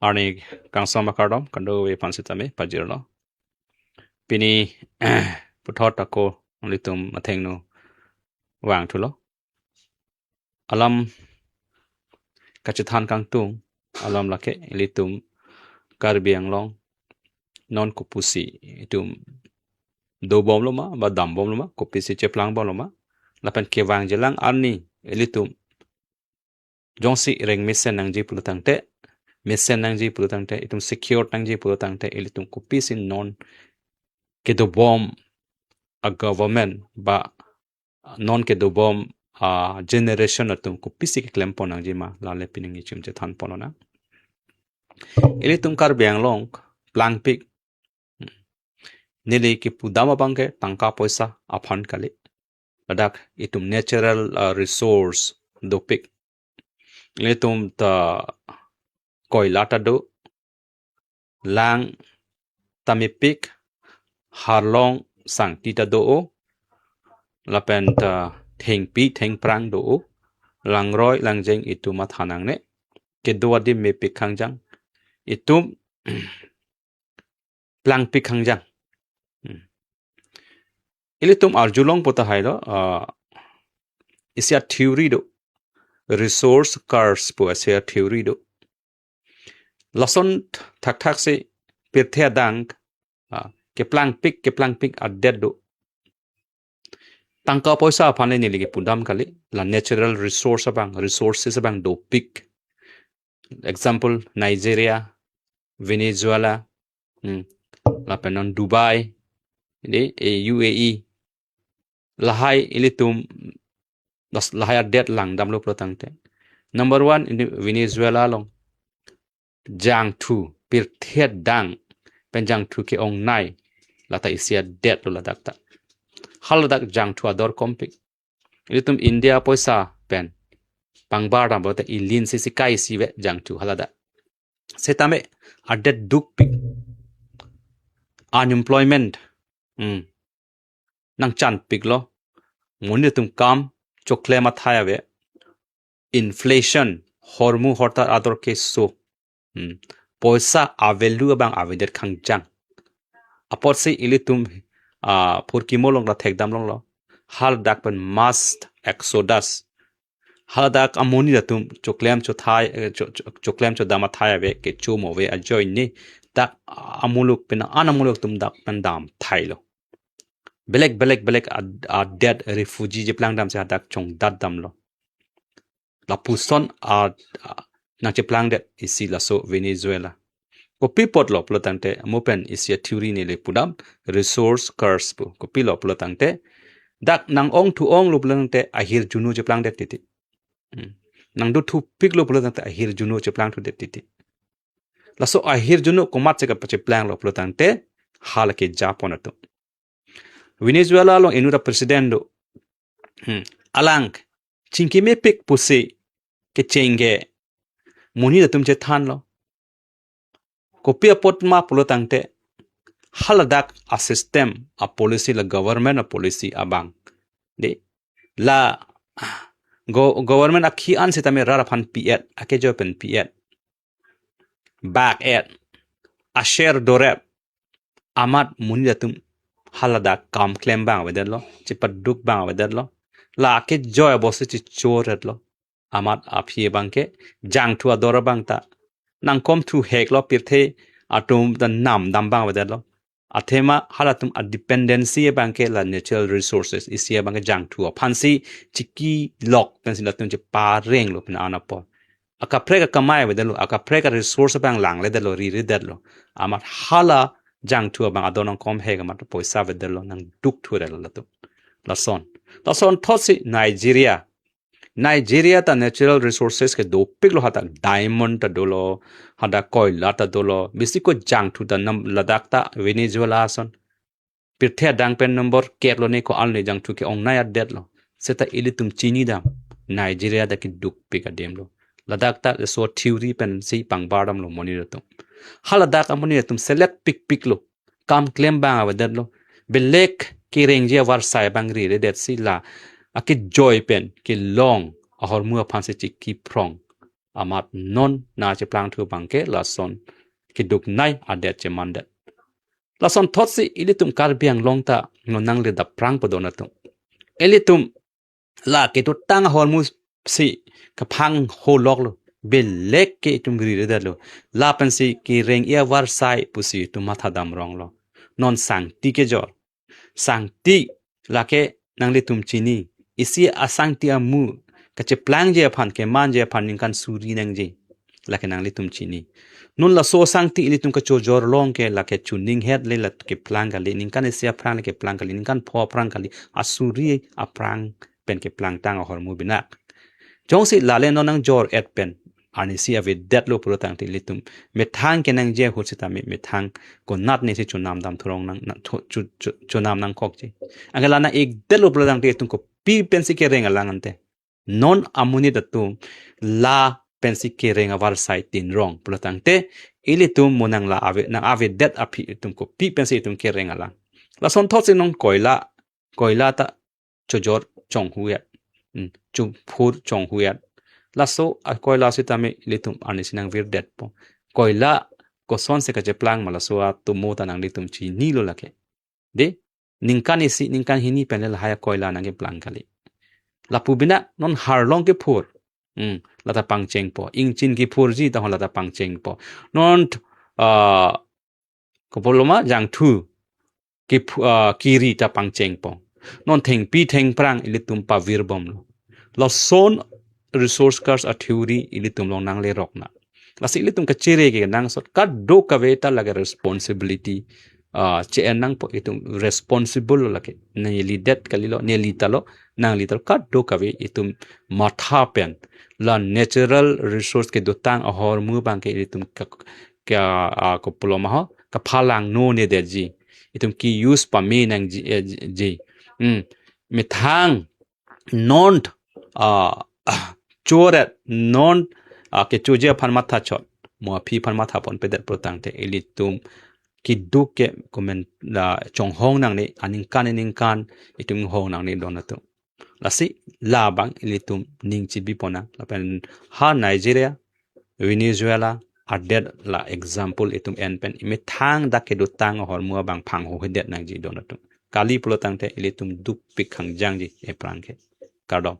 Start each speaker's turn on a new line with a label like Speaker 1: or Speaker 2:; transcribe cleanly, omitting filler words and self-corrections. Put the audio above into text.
Speaker 1: Arni kang sama kardom kando we pansitame pajirlo. Pini puthot ako litum mathengno wang thulo. Alam kachithan kang tung alam lake litum karbiang long non kupusi itum do bom loma ba dam bom loma kupisi cheplang bom loma lapan kewang jelang arni litum jongsi reng mesen nang ji pulutang te mesen nang ji pulutang te itum secure nang ji pulutang te litum kupisi non ke do bom a government ba non ke do bom generation atum kupisi ke klempon nang ji ma lale pining ichum je than ponona litum karbiang long plang pik nili ki pudama bangke tangka poisa aphan kali ladak itum natural resource dopik itum ta koilata do lang tamipik harlong sang tita do lapen ta thengpi thengprang do langroi langjeng itu mathanang ne kedua di mepik khangjang itum plang pik khangjang ilitum arjulong pota hailo isia theory do resource curse po isia theory do lason thak thak se pirthia dang ke plang pik adet do tangka poisa phane ni ligi pundam kali la natural resource abang resources abang do pik example Nigeria Venezuela la penon Dubai ini UAE lahai ilitum das lahai adet lang damlo protangte number 1 ini Venezuela long jang thu pirthia dang penjang thu ke ong nai lata isia det lo ladak ta haladak jang thu ador kompik ilitum India poisa pen pangbar ram bote ilin sisi kai siwe jang thu halada setame adet duk pik unemployment nang chan pik lo munitum kam chokle mathaya we inflation hormu horta ador ke so poisa avelu bang avedet khangjang apor se ilitum purkimolong la thekdam long lo hal dak pen mass exodus hal dak amoni datum choklem cho thai choklem cho dama thaya we ke chumo we a join ni dak amuluk pen anamuluk tum dak pen dam thailo belek a dead refugee je plang dam se dak chong dat dam lo la puson nang che plang de isi la so Venezuela ko pipot lo plotante mopen isia theory ni le pudam resource curse pu ko pilo plotante dak nang ong thu ong lo plotante ahir junu je plang de titi nang do thu pik lo plotante ahir junu je plang thu de titi la so ahir junu ko mat che ka che plang lo plotante hal ke japon ato Venezuela lo enura presidente alang chinkime pik pusi ke chenge muni datum che than lo kopia potma pulotangte haladak a system a policy la government a policy abang de la government akhi an setame rara phan piet ake jo pen piet back at a share dorep amat muni datum haladak kam claim bang wedelo chipaduk bang wedelo la ke joy bosse chi choret lo amat aphi bangke jang thu adora bangta nang kom thu hek lo pirthe atum the nam dam bang wedelo athema halatum a dependency bangke la natural resources isia bangke jang thu phansi chiki lok pensilatum che pa reng lo pna anapo aka preka kamai wedelo aka preka resource bang lang ledelo ri dedlo amat hala jang thu bang adonong kom hek amat poisa wedelo nang duk thu rel latum lason thosi Nigeria ta natural resources ke do pik lo hata diamond ta dolo hada koila ta dolo bisiko jang thu da nam ladak ta Venezuela son pirthe dang pen number ket lo ne ko an le jang thu ke ong naya det lo seta ilitum chini dam Nigeria da ki duk pik a dem lo ladak ta so theory pen si pangbadam lo moni to haladak amoni tum select pik lo kam claim bang awadet lo belek ki rengje war sai bang ri re det si la ake joy pen ki long ahor mua phanse chi ki prong amat non na che plang thu bang ke la son ki duk nai adet che mandet la son thot si ilitum kar biang long ta no nang le da prang podona tu ilitum la ke tu tang hormu si ka phang ho lok lo be lek ke tum ri re da lo la pen si ki reng ia war sai pusi tu matha dam rong lo non sang ti ke jor sang ti la ke nang le tum chini isi asang ti amu ka che plang je phan ke man je phan ning kan suri nang je la ke nang le tum chini nun la so sang ti li tum ka cho jor long ke la ke chuning het le la ke plang ka le ning kan sia prang le ke plang ka le ning kan pho prang ka le asuri a prang pen ke plang tang a hor mu bina jong si la le no nang jor et pen ani si ave det lo pro tang ti li tum me thang ke nang je hu sita me thang ko nat ne si chunam dam thorong nang chunam nang khok ji angala na ek det lo pro tang ti tum ko pi pen si ke reng alang ante non amuni da tum la pensi ke renga war sai tin rong plotang te ili tum monang la ave det api tum ko pi pensi tum ke renga la son thot se nong koila ta chojor chong huya chu phur chong huya la so a koila se tame ili tum ani sinang vir det po koila ko son se ka je plang mala so a tu mo ta nang li tum chi ni lo la ke de ningkan isi ningkan hini penel haya koila nang ke plang kali la pubina non harlong ke phur lata pangcheng po ing chin ki phur ji ta lata pangcheng po non ko poloma jang thu ki kiri ta pangcheng po non theng pi theng prang ilitum pa virbom lo son resource cars a theory ilitum long nang le rok na la si ilitum ka chere ke nang sot ka do ka veta laga responsibility che nang po itum responsible lake na li det kalilo ne li talo nang li tal ka do ka ve itum matha pen la natural resource ke dotang a hor mu bang ke itum ka ko poloma ho ka phalang no ne de ji itum ki use pa me nang ji mi thang non choret non ke choje phan matha chot mo phi phan matha pon pe det protang te ilitum ki duke comment la chong hong nang ni aning kan itum hong nang ni donatu lasi labang ilitum ning chi bi pona la pen ha Nigeria Venezuela adet la example itum en pen ime thang da ke do tang hor mu bang phang ho hedet nang ji donatu kali plotang te ilitum duk pik khang jang ji e prang ke kardom